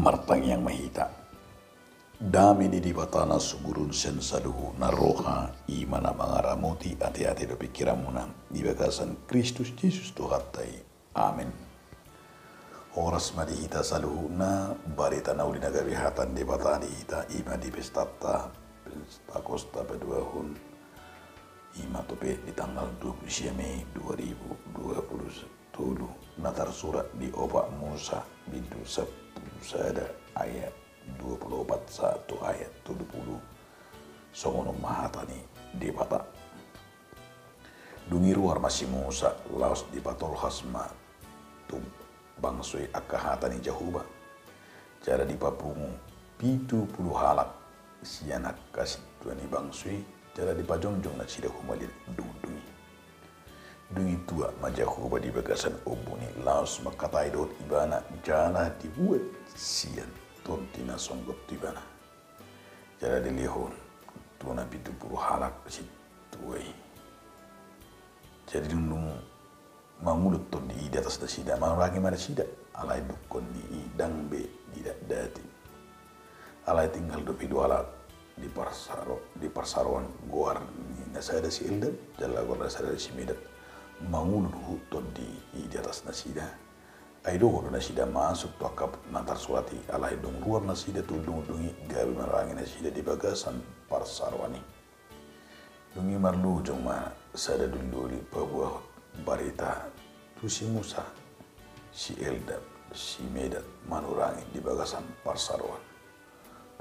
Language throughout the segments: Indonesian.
martang yang mahita. Dami di batana sugurun sen saduhu naroha imana mangaramuti ati-ati do pikiramuna di bagasan Kristus Yesus Tuhatai. Amin. Oras madihita saluhuna barita naulina gabihatan di batani hita ima di pestata pakosta peduahun ima tope di tanggal 20 Mei 2020 natar surat di Opak Musa bintu Sabda ayat 24 ayat 70 songono mahatani di bata dungi ruar masih Musa laos di patol hasma tu bangsui akahatani jahuba cara di papungu pitu puluh halak sianak kasih tuani bangsui cara di pajongjong na sida humalir dungi tua majahuba di bagasan obuni laos makatai dot ibana jana dibuat sian tontina songgot tibana jara dilihon tuna pitu puluh halak si tuai jadi dundung mangulut ton di atas dasida mangurangi mana sida alai dukon di idang be tidak dati alai tinggal dopi dua alat di parsaron goar ni nasada si elda jala goar nasada si medat mangulut ton di atas nasida aido hodo nasida masuk tu akap nantar surati alai dong luar nasida tu dungi gabi marangi nasida di bagasan parsarwani dungi marlu jong ma sada dunduli pabuah barita tu si Musa si Eldad si Medat manurangi di bagasan parsarwan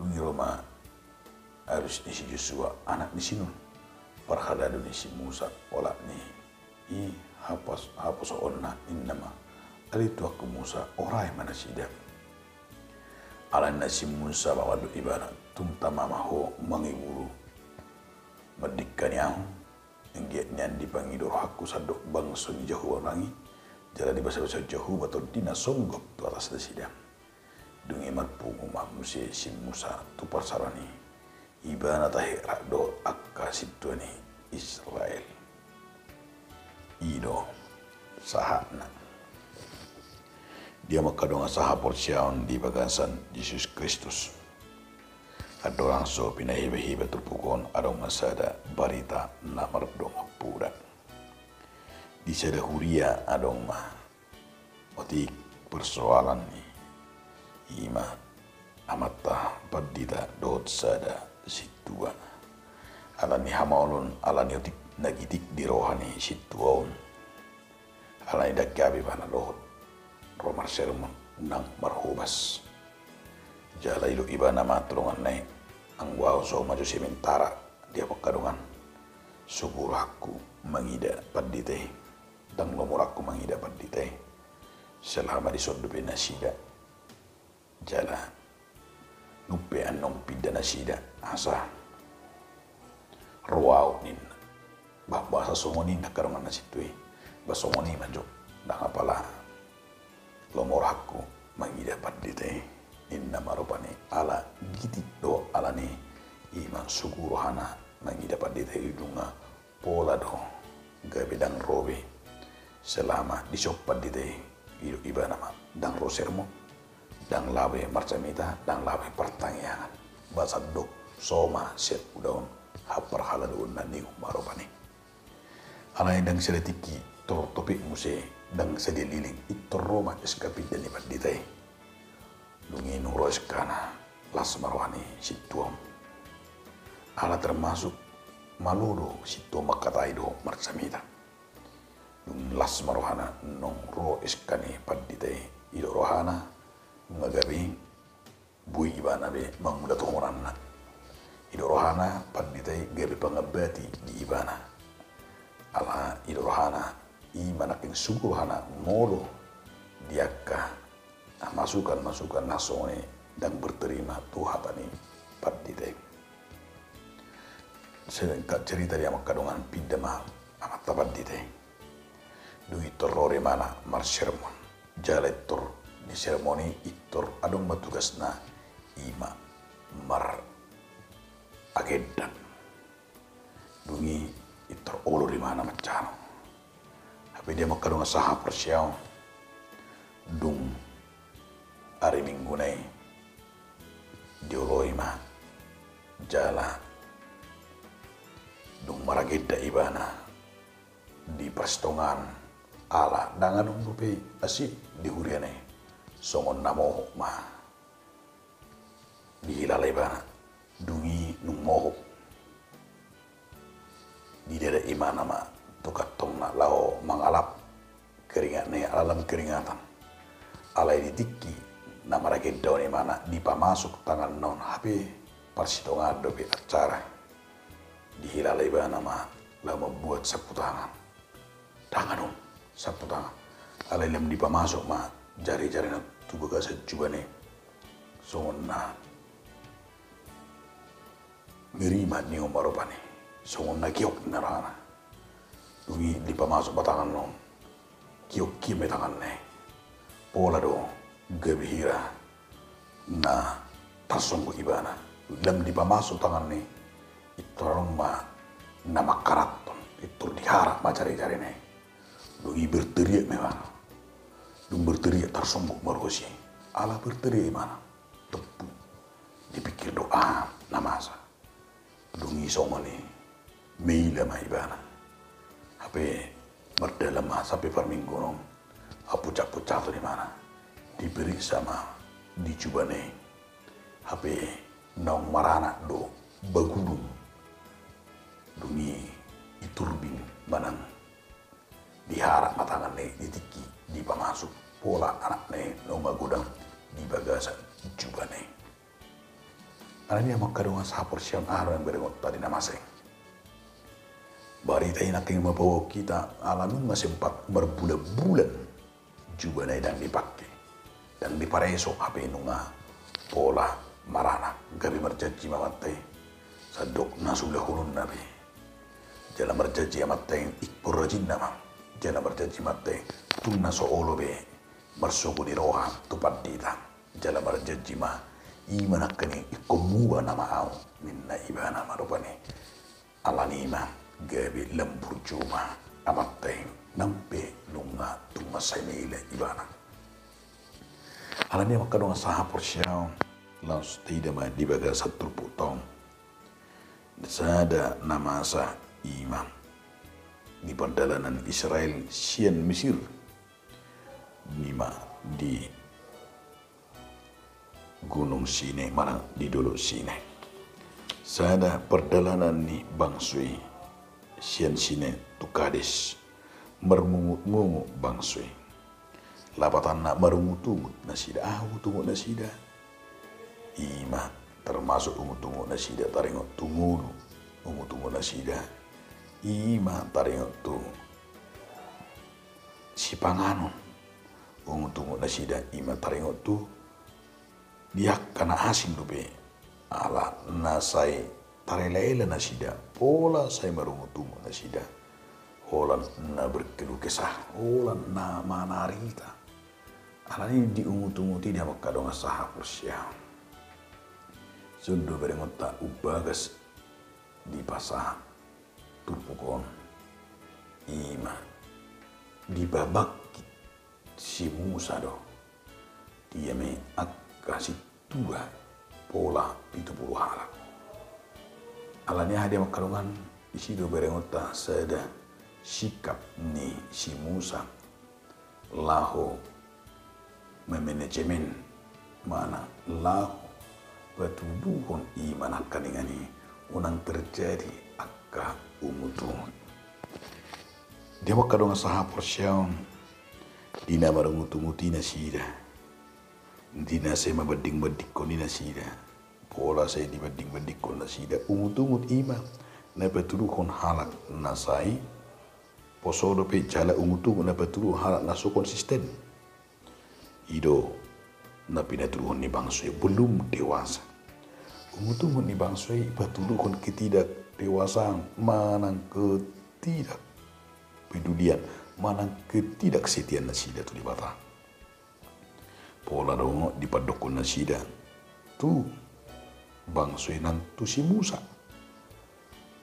dungi Roma harus ni si Joshua anak ni sinun parhadadu ni si Musa olah ni i hapos onna innama alitu aku Musa orai mana sida ala nasi Musa bawadu ibana tumtama maho mangiburu medikkan yang nyan dipangidor aku sadok bangso ni jahu orangi jala di bahasa jahu batol dina songgop tu atas dasida dungi marpungu manusia si Musa tu parsarani ibana tahe rakdo akka situani Israel ido sahana dia makadonga saha porsiaon di bagasan Yesus Kristus. Adorang so pinahiba-hiba terpukon adong masada barita namar donga pura. Di sada huria adong mah otik persoalan ni ima amata padita dot sada situa. Alani hamaulun alani otik nagitik di rohani situaun. Alani dagabi pana lohot. Romar sermon nang marhubas jala ilu iba nama tulungan naik ang wow so maju sementara dia pekadungan suguraku mangida padite dan lomuraku mangida padite selama di sodobe nasida jala nupe anong pida nasida asa ruau nin bahasa somoni nakarungan nasitui basomoni manjo nang apalah lomoraku mangida padite inna marupani ala gitit do alani iman sugurohana mangida padite idunga pola do gabedang robe selama disop padite idu ibanama dang rosermo dang lawe marcamita dang lawe pertanyaan bahasa dok soma set udaun hapar haladun nani marupani ala dang seletiki tor topik muse dang sedililing itu Roma eskapit dan ibat ditai dungi nuros kana las marwani situam ala termasuk maluro situ makatai do marsamita dung las marwana nong ro eskani paditai ido rohana ngagabi bui ibana be mangmuda tohoranna ido rohana paditai gabi pangabati di ibana ala ido rohana i manaking suguhana ngolo diaka masukan nasone dan berterima Tuhan ini padite sedangkan cerita dia makadungan pindama amat padite dui torore mana mar sermon jaletor di sermoni itor adong matugasna ima mar agedan dungi itor olo di mana macam tapi dia makan dengan saha persiaw dung hari minggu nai dioloi mah jala dung marageda ibana di perstongan ala dangan umrupe asik dihuriane songon namo mah dihilala ibana dungi nung mohok di daerah imana mah tukat tongna lao mangalap keringatnya alam keringatan alai ditiki nama rakyat daun mana dipamasuk tangan non HP persitongan dobe acara dihilalai bana mah lah membuat sapu tangan sapu tangan alai lem dipamasuk mah jari-jari na tubuh kasa jubane songonna mirima ni umarupane songonna kiok narana dungi dipamasuk batangan non kiok kime tangan ne pola dong gabihira na tasong ibana lam dipamasuk tangan ni itorong ma nama karaton itu diharap macari-cari nih dungi berteriak memang dung berteriak tersombok marosi ala berteriak mana tepu dipikir doa namasa dungi somani meila ma ibana hape berdalam sampai per minggu nom apucak-pucak tu di mana diberi sama dicubane HP nong marana do bagudung dungi iturbin manang diharap matangan ne ditiki di pamasuk pola anak ne nong bagudang di bagasan cubane ananya makadungan sapor siang aro yang berengot tadi namaseng barita inak yang membawa kita alamin masih 4 berbulan-bulan jubane dan dipakai dan dipareso HP nunga pola marana gabi merjaji mamatay sadok nasulah hulun nabi jala merjaji amatay ikpur rajin nama jala merjaji matay tunna so olobe marsuku di roha tupat dita jala merjaji ma imanakani ikomuwa nama au minna ibana marupani alanima gabi lembur cuma amatay nampe nunga tunga saimile ibana alani makadong saha porsyao langsung tidak mah di baga satu putong sada namasa imam di perjalanan Israel sian Mesir nima di Gunung Sinai mana di dulu Sinai sada perjalanan ni bangsui sian Sinai tukades mermungut-mungut bangsui lapatan nak merungut-ungut nasida tungut nasida ima termasuk ungut-ungut nasida taringot tungulu ungut-ungut nasida ima taringot tu si panganon ungut-ungut nasida ima taringot tu dia kana asing dupe ala nasai tarelela nasida pola saya merungut-ungut nasida holan na berkeluh kesah holan na manarita alani diungut-unguti dia makadong saha persia sundo berengota ubagas di pasah turpukon ima di babak si Musa do dia me akasi tua pola itu puluh halak alani dia makadongan isido berengota sada sikap ni si Musa laho memanajemen mana laho batuduhon iman akan ingani unang terjadi akka umutun dia makadong saha porsyao dina marungut-unguti nasida dina saya mabading-badik ko ni nasida pola saya dibading-badik ko nasida umut-ungut ima na batuduhon halak nasai posodo pe jala umut-ungut na batuduhon halak naso konsisten ido na pinaturuhon ni bangsa belum dewasa umut-ungut ni bangsa batuduhon ketidak dewasaan manang ketidak pedulian manang ketidaksetian nasida tu dibata pola dong di padokon nasida tu bangsa nan tu si Musa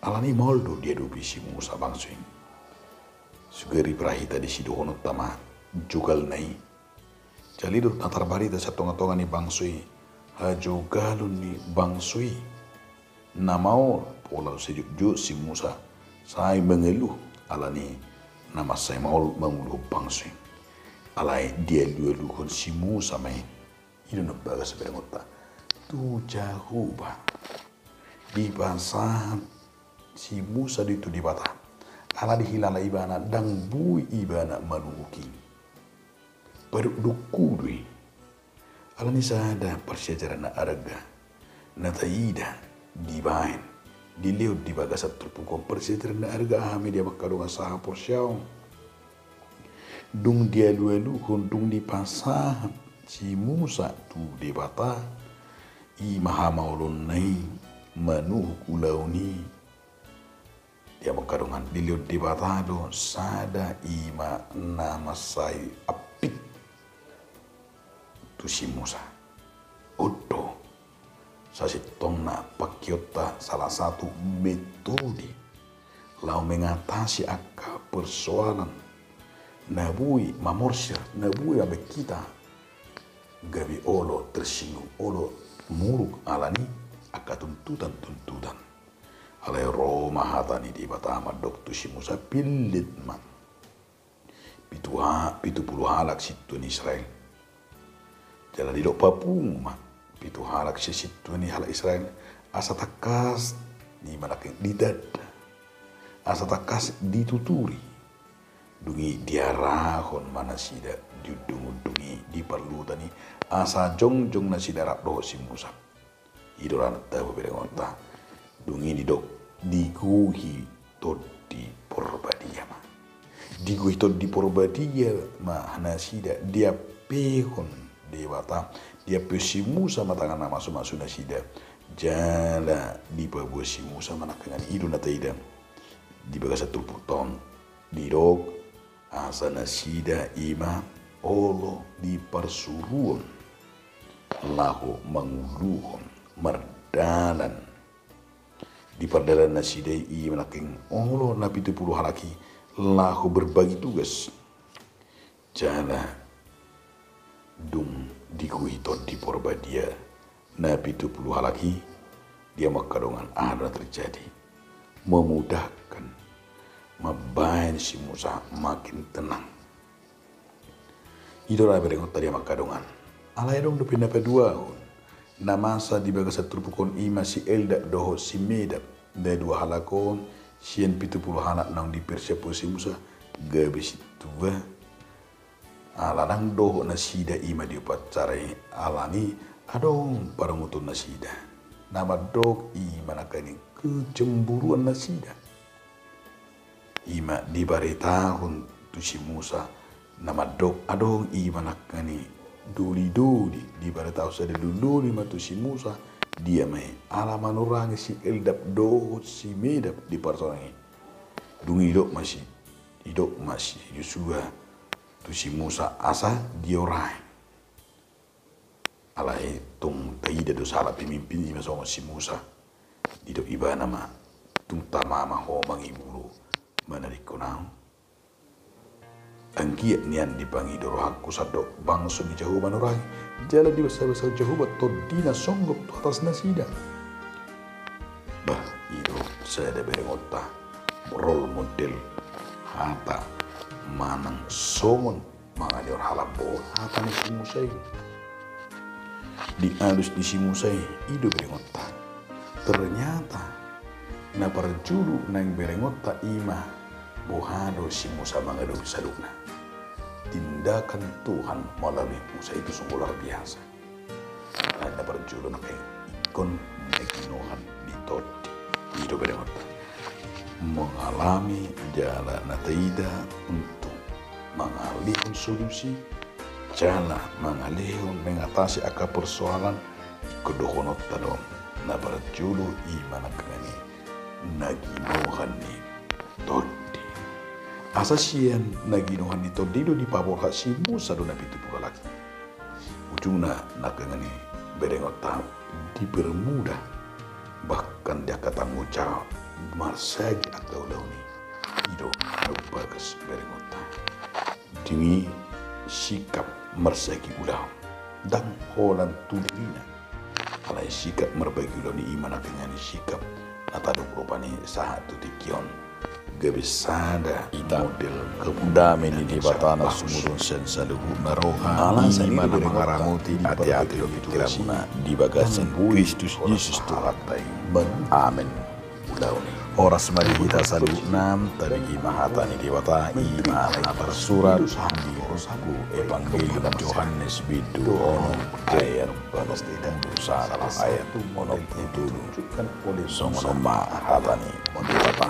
alani moldo dia dupi si Musa bangsa sugeri prahita di sidohono tama jugal nai jalido natar barita sa tonga-tonga ni bangsui hajo galon ni bangsui namao pola sejuk si Musa sai mengeluh alani nama saya mau mengeluh bangsui alai dia luhun si Musa mai itu nabaga sebenarnya tu jauh bah di bahasa si Musa itu di bata ala dihilala ibana dang bui ibana manuki berdukuri ala ni sada persyajaran na araga na taida di bain di leo di baga satu pukul persyajaran na araga ahami dia bakal saha porsyao dung dia luelu dung di pasah si Musa tu di bata i maha maulun nai manuh kulauni dia makarungan diliut di batado sada ima nama sai apik tu si Musa odo sasitongna pakiota salah satu metode lau mengatasi aka persoalan nabui mamorsir nabui abe kita gabi olo tersinggung olo muruk alani aka tuntutan alai Roma hatani di batama doktu si Musa pilit man pitu puluh halak situ ni Israel jala di dok papung man pitu halak si situ ni halak Israel asa takas di malaking di dada asa takas dituturi dungi diarahon mana sida dungi di perlu tani asa jongjong na sida doh si Musa idoran tahu berengonta dungi di dok diguhi to di porbadia ma diguhi to di porbadia ma hanasida dia pehon dewata dia pesi Musa matangan nama masuk nasida jala di babu si Musa manakangan idu nataida di baga satu puton di dok asa nasida ima olo di persuruan lahu manguluhon merdalan di perdalan nasidai i melaking olo nabi 70 halaki lahu berbagi tugas jana dung dikuhiton di porbadia nabi 70 halaki dia makadongan ada terjadi memudahkan mabain si Musa makin tenang idola berengot tadi makadongan alai dong dupin dapat dua namasa di baga satu pukon ima si elda doho si medap da dua halakon sien 70 halak nang di persepo si Musa gabe situ alanang doho nasida ima di upacarai alani adong para mutun nasida nama dog ima nakani kecemburuan nasida ima di bare tahun tu si Musa nama dog adong ima nakani duli di pada tahu saya dulu matu si Musa dia mai alaman orang si eldap do si medap di parsorangi dung hidup masih Yosua tu si Musa asa dia orang alai tung taida do salah pemimpin sama si Musa hidup iba nama tung tamama ho mangibulu mana dikonang angkiat nian dipangi doro hakku sadok bangsu di jauh manurang jalan di besar jauh betul dina songgok tu atas nasida bah itu saya ada berengota role model hata manang songon mangalir halabo hata ni si Musa di alus di si Musa itu berengota ternyata na parjulu nang berengota ima bohado si Musa mangadu sadukna tindakan Tuhan melalui Musa itu sungguh luar biasa. Ada berjulun kayak ikon meginohan di todi hidup beremata mengalami jalan nataida untuk mengalihkan solusi jalan mengalihkan mengatasi akar persoalan kedohonot tadom na berjulu iman kengani naginohan ni todi asasian naginohan ni todido di pabor si Musa do nabi tu pula lagi ujungna nakengani berengota dipermudah bahkan dia kata ngucap marsagi atau launi ido bagas berengota demi sikap marsagi ulah dan holan tudina alai sikap merbagi lo ni iman akhirnya ni sikap atau rupani saat tu tikion gebisada model dami ni di batana sumurun sensaluhu naroha iman mengaranguti hati-hati lo pikiramuna di bagasan Kristus Yesus Tuhan. Amin. Oras mari kita salunam tabigi mahatani di bata iman tersurat di buku Evangelium Yohanes bidu ono ayat salah ayat ono itu songono mahatani di bata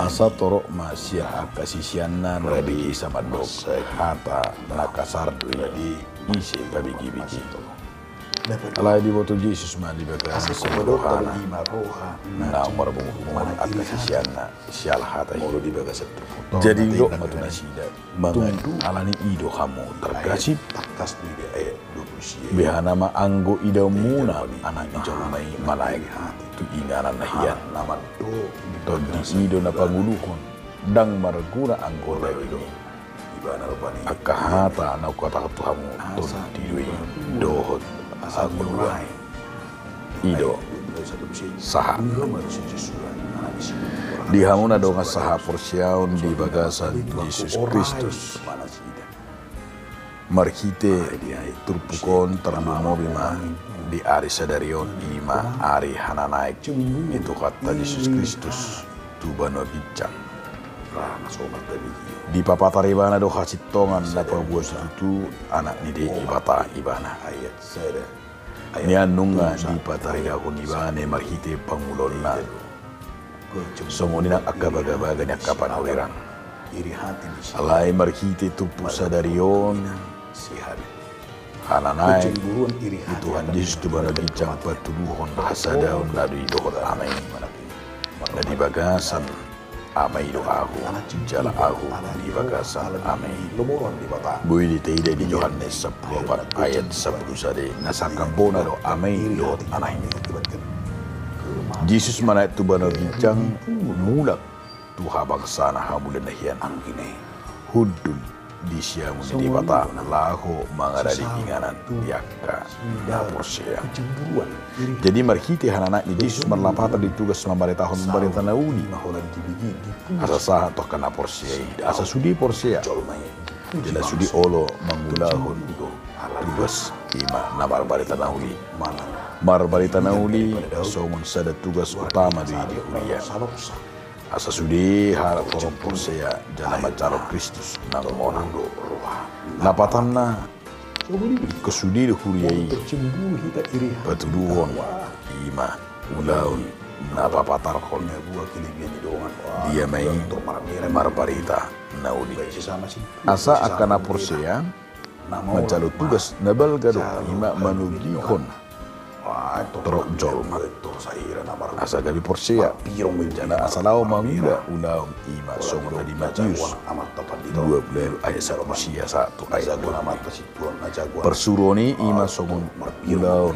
asa torok masih kasisianan rabi sama dok hata nakasar di isi babigi-bigi alai di boto Yesus mandi bagasi sebedohana na umar bumukuman at kasisiana sial hata mulu di bagasi jadi dok matuna sida tundu alani ido kamu terkasih takas di ayat 20 behana ma anggo ida muna anak jauh mai malaik tu inganan nahian nama do di ido na pangulukon dang marguna anggo lagi ibana rupani akahata na kata Tuhanmu ton diwi dohot agurai ido saha di hamuna donga saha porsiaun di bagasan Yesus Kristus markite turpukon terlalu bima di ari sadarion ima ari hananaik itu kata Yesus Kristus tubano bincang di papataribana do hasitongan na perbuat itu anak nide ibata ibana ayat sada ni anunga di patariga ko ibane marhite pangulon na somoni na akabaga-baga ni akapan ulirang iri hati di alai marhite tupu sadarion sihat hananai cemburuan iri hati Tuhan Yesus tubana bincang patuluhon hasadaon na di dohot amai na di bagasan amai do aku jala aku di bagasan amai lomoron di bata bui di teide di Yohanes 10 ayat 10 sade nasaka bona do amai do anai Yesus mana itu bana bincang mulak tuha bangsa na hamulan nahian angkine hudul di siamun di bata laho mangada di inganan diaka na porsia cemburuan jadi marhite hanana ni Yesus marlapata di tugas tahun pemerintah nauni maholan dibigi asa sah toh kana porsia asa sudi porsia colmai jela sudi olo mangulahon tugas ima na barbarita nauli mana barbarita nauli songon sada tugas utama di kuliah saloksa asa sudi harap torong porsia jana macaro Kristus nang monang napatanna kesudi di huriai cemburu hita iri patuduhon ima ulaun napapatarhon gua kelebihan di doangan dia mai marbarita nauli sama sih asa akan porsia mencalo tugas nabal gado ima manugihon terok jolma asa gabi porsia jana asalao manguda ulaun ima songon di Matius 20 ayat 1 ayat 2 persuroni ima songon ulaun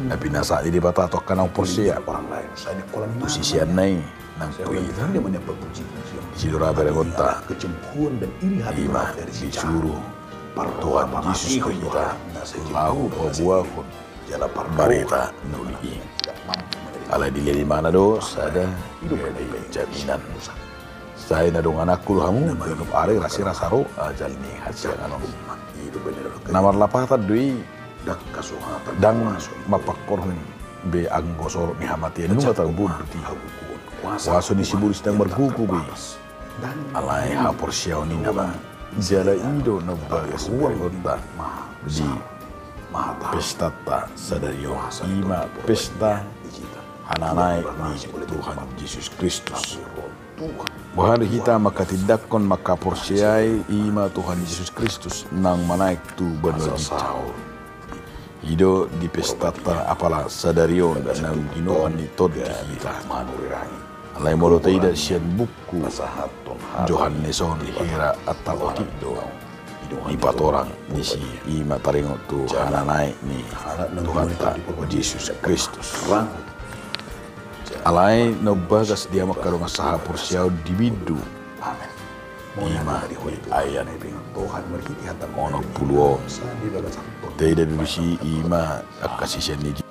nabi nasa di bata tok kanang porsia orang lain saya di kolam tu sisian nai nang kuita dia menyebab puji sidora beregonta kecemburuan dan iri hati ima dari si disuruh Tuhan Yesus ke kita lahu pabuahun barita nuli ala dilihat di mana do sada dari jaminan saya nadong anakku hamu benuk are rasa ro ajal ni hasil anon namar lapata dui dang mapakkorhun be anggosor ni hamati nu mata buduti waso ni sibur sedang berkuku be alai hapor siau ni nama jala ido na bagas bergonta di pesta ta sadario ima pesta hananai ni Tuhan Yesus Kristus bahari kita makatidakon makaporsiai ima Tuhan Yesus Kristus nang manaik tu benojitau ido di pesta ta apala sadario nang ginoan ni tod kita alai molo taida sian buku Johanneson hira atau kido ni patorang ni si ima taringo tu hananai ni Tuhan ta Yesus Kristus alai no bagas dia makarong saha porsiao dibidu ima di ayat ono puluo teida bibishi ima akasisya niji